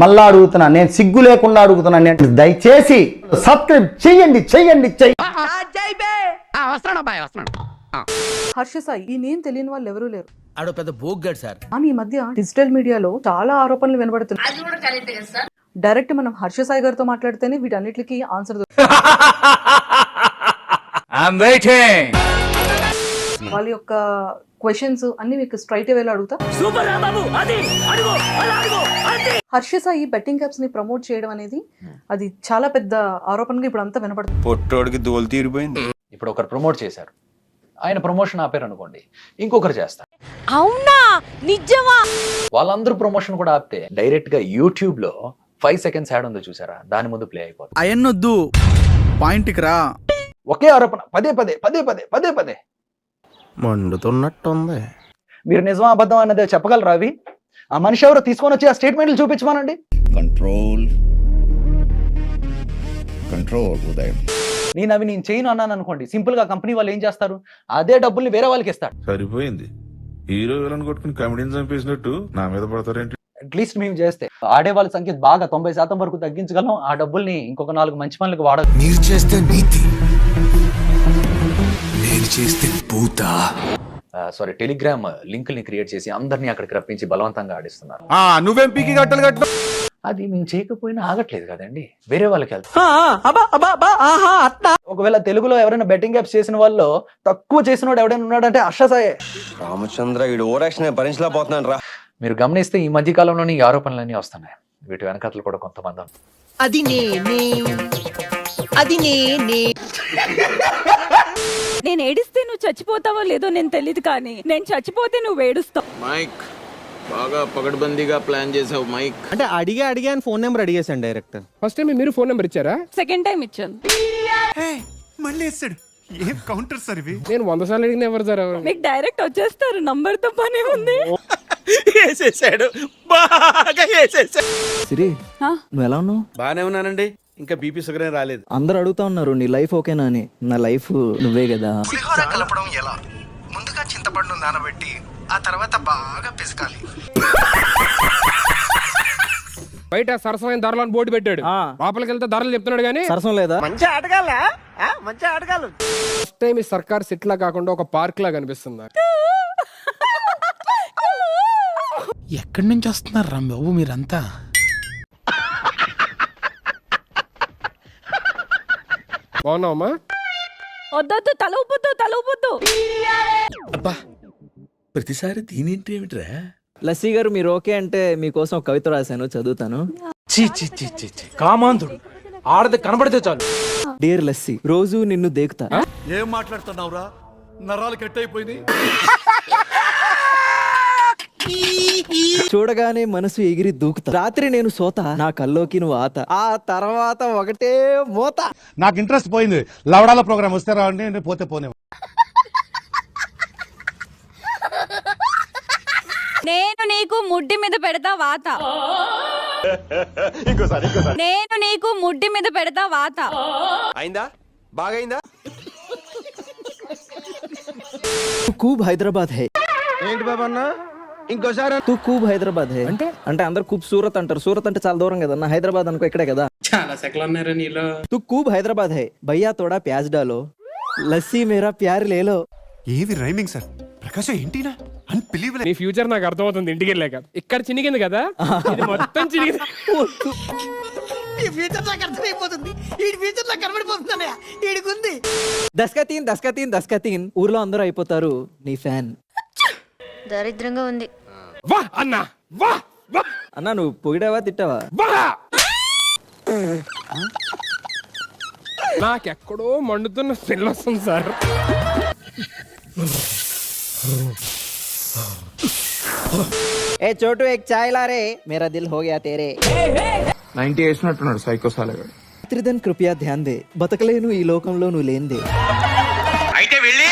మళ్ళా అడుగుతున్నా, నేను సిగ్గు లేకుండా అడుగుతున్నా, నేను దయచేసి సబ్స్క్రైబ్ చెయ్యండి. హర్ష సాయి ఈ నేమ్ తెలియని వాళ్ళు ఎవరూ లేరు. ఆడో పెద్ద బోగ్గాడు సార్. కానీ ఈ మధ్య డిజిటల్ మీడియాలో చాలా ఆరోపణలు వినబడుతున్నాయి. డైరెక్ట్ మనం హర్ష సాయి గారితో మాట్లాడితేనే వీటన్నిటికీ ఆన్సర్ వాళ్ళ యొక్క క్వశ్చన్స్ అన్ని మీకు స్ట్రైట్ వేలో అడుగుతా. హర్ష సాయి బెట్టింగ్ యాప్స్ ని ప్రమోట్ చేయడం అనేది అది చాలా పెద్ద ఆరోపణగా ఇప్పుడు అంతా వినపడుతుంది. పొట్టోడికి దోలు తీరిపోయింది. ఇప్పుడు ఒకరు ప్రమోట్ చేశారు, ఆయన ప్రమోషన్ ఆపారు అనుకోండి, ఇంకొకరు చేస్తారు. అవునా నిజమా? వాళ్ళందరూ ప్రమోషన్ కూడా ఆపితే డైరెక్ట్ గా యూట్యూబ్ లో 5 seconds యాడ్ ఉందో చూసారా, దాని ముందు ప్లే అయిపోతుంది. అయన్నొద్దు, పాయింట్కి రా. ఒకే ఆరోపణ పదే పదే మండుతున్నట్టుంది. మీరు నిజమా అబద్ధం అన్నదే చెప్పగలరా? అవి ఆ మనిషి ఎవరో తీసుకొని వచ్చి ఆ స్టేట్మెంట్లు చూపించమానండి. కంట్రోల్ ఉదయం. నేను చేయను అన్నాను అనుకోండి, సింపుల్ గా కంపెనీ వాళ్ళు ఏం చేస్తారు, అదే డబ్బుల్ని వేరే వాళ్ళకి ఇస్తారు. సరిపోయింది. హీరో విలన్ కొట్టుకుని కమెడీని చంపేసినట్టు నా మీద పడతారేంటి? అట్లీస్ట్ మేము చేస్తే ఆడే వాళ్ళ సంఖ్య బాగా 90% వరకు తగ్గించగలం. ఆ డబ్బుల్ని ఇంకొక 4 మంచి పనులకు వాడదు. మీరు చేస్తే నీతి, నేను చేస్తే పూత. టెలిగ్రామ్ లింకుల్ని క్రియేట్ చేసి అందరినీ అక్కడికి రప్పించి బలవంతంగా ఆడిస్తున్నారు. నువ్వేం పీకి కట్టలు కట్టు. అది మేము చేయకపోయినా ఆగట్లేదు కదండి, వేరే వాళ్ళకి వెళ్తాం. ఒకవేళ తెలుగులో ఎవరైనా బెట్టింగ్ యాప్స్ చేసిన వాళ్ళు తక్కువ చేసిన వాడు ఎవడైనా ఉన్నాడంటే హర్ష సాయే. రామచంద్ర ఈడు ఓరాక్షన్ భరించలేకపోతున్నాను రా. మీరు గమనిస్తే ఈ మధ్య కాలంలోనే ఈ ఆరోపణలన్నీ వస్తున్నాయి. వీటి వెనకతలు కూడా కొంతమంది ఉన్నారు. నేను ఏడిస్తే నువ్వు చచ్చిపోతావో లేదో నేను తెలియదు, కానీ నేను చచ్చిపోతే నువ్వు ఏడుస్తావు. మైక్ బాగా పగడ్బందీగా ప్లాన్ చేసావు మైక్. అంటే అడిగాను ఫోన్ నెంబర్ అడిగేసాను డైరెక్ట్. ఫస్ట్ టైం మీరు ఫోన్ నెంబర్ ఇచ్చారా? సెకండ్ టైం ఇచ్చాను. మళ్ళీ వేస్తాడు. ఏం కౌంటర్ సార్ ఇవి? నేను 100 సార్లు అడిగిన ఎవరు సార్? మీకు డైరెక్ట్ వచ్చేస్తారు, నంబర్ తో పనే ఉంది. వేసేసాడు, బాగా వేసేసాడు. సిరి, నువ్వు ఎలా ఉన్నావు? బానే ఉన్నానండి, ఇంకా బీపీ షుగర్ ఏం రాలేదు. అందరు అడుగుతా ఉన్నారు నీ లైఫ్ ఓకేనా అని. నా లైఫ్ నువ్వే కదా. పులిహోర కలపడం ఎలా? ముందుగా చింతపండు నానబెట్టి ఆ తర్వాత బాగా పిసకాలి. బయట సరసమైన ధరలను బోర్డు పెట్టాడు, లోపలికి వెళ్తే ధరలు చెప్తున్నాడు కానీ సరసం లేదా? మంచి ఆటగాళ్ళ, మంచి ఆటగాళ్ళు. ఫస్ట్ టైం ఈ సర్కార్ సిట్ లా కాకుండా ఒక పార్క్ లా కనిపిస్తుంది. ఎక్కడి నుంచి వస్తున్నారు రా బాబు మీరంతా? బాగున్నావమ్మా? వద్దొద్దు, తల ఊపొద్దు. అబ్బా ప్రతిసారి దీనింటి ఏమిట్రా? లస్సీ గారు మీరు ఓకే అంటే మీకోసం ఒక కవిత రాశాను, చదువుతాను. కామాంధుడు ఆడది కనబడితే చాలు. డియర్ లస్సీ, రోజు నిన్ను దేకుతా. ఏం మాట్లాడుతున్నావురా? నరాలు కట్ అయిపోయింది. చూడగానే మనసు ఎగిరి దూకుతా. రాత్రి నేను సోత, నా కల్లోకి నువ్వు ఆత, ఆ తర్వాత ఒకటే మోత. నాకు ఇంట్రెస్ట్ పోయింది. లవడాల ప్రోగ్రామ్ వస్తే రావండి, పోతే పోనే. నేను నీకు ముడ్డి మీద పెడతా వాత. నేను నీకు ముడ్డి మీద పెడతా వాత. అయిందా? బాగైందా? కూబ్ హైదరాబాద్ హై. ఏంటి బాబన్న ఇంకోసారి? తూ కూబ్ హైదరాబాద్ హై అంటే అందరు కూబ్ సూరత్ అంటారు. సూరత్ అంటే చాలా దూరం కదా, హైదరాబాద్ అనుకో ఇక్కడే కదా. చాలా సెకలు అన్నారా నీలో. తూ కూబ్ హైదరాబాద్ హై, భయ్యా తోడా ప్యాజ్ డాలో, లస్సీ మేరా ప్యార్ లేలో. ఏవి రైమింగ్ సార్? ప్రకాశం ఏంటినా అన్బిలీవబుల్. నీ ఫ్యూచర్ నాకు అర్థమవుతుంది ఇంటికి వెళ్ళాక. ఇక్కడ చినిగింది కదా, ఇది మొత్తం చినిగింది. ఈ ఫ్యూచర్ నాకు అర్థమైపోతుంది, ఈ ఫ్యూచర్ నాకు కనబడిపోతుందన్నయ్య, ఈడికుంది. దస్కా తీన్ ఊర్లో అందరూ అయిపోతారు నీ ఫ్యాన్. దరిద్రంగా ఉంది. వా అన్నా, వా వా అన్నా నువ్వు పొగిడావా తిట్టావా? వా. నాకెక్కడో మండుతున్న స్మెల్ వస్తుంది సార్. ఏ చోటు ఎక్ చాయ్ లా రే, మేరా దిల్ హో గయా తేరే. 90 వేసినట్టున్నాడు సైకో సాలగాడు. త్రిదన్ కృపయా ధ్యాన్ దే, బతకలేను ఈ లోకంలో నువ్వు లేందే. అయితే వెళ్ళి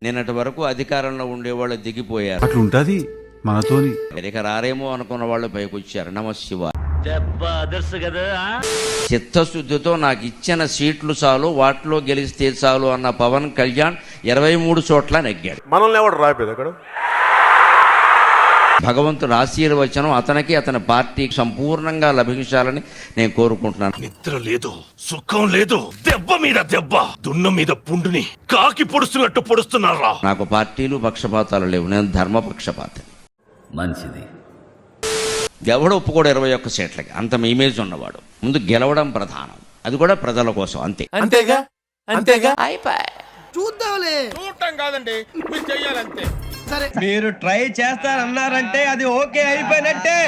నిన్నటి వరకు అధికారంలో ఉండేవాళ్ళు దిగిపోయారు. అట్లుంటది మనతోని. ఇక రారేమో అనుకున్న వాళ్ళు పైకి వచ్చారు. నమః శివాయ. చిత్తశుద్ధితో నాకు ఇచ్చిన సీట్లు చాలు, వాటిలో గెలిస్తే చాలు అన్న పవన్ కళ్యాణ్ 23 చోట్ల నెగ్గాడు. మనల్ని ఎవడు రాపేది అక్కడ? భగవంతుడు ఆశీర్వచనం అతనికి అతని పార్టీకి సంపూర్ణంగా లభించాలని నేను కోరుకుంటున్నాను. నిద్ర లేదు, సుఖం లేదు, దెబ్బ మీద దెబ్బ, దున్న మీద పుండుని కాకి పొడుస్తున్నట్టు పొడుస్తున్నారా. నాకు పార్టీలు పక్షపాతాలు లేవు, నేను ధర్మపక్షపాతి. మంచిది. ఎవడు ఒప్పుకోడు 21 సీట్లకి, అంత ఇమేజ్ ఉన్నవాడు. ముందు గెలవడం ప్రధానం, అది కూడా ప్రజల కోసం, అంతే. అంతేగా అంతేగా. చూద్దాంలే. చూడటం కాదండి, మీరు చెయ్యాలంతే. సరే మీరు ట్రై చేస్తారన్నారంటే అది ఓకే అయిపోయినట్టే.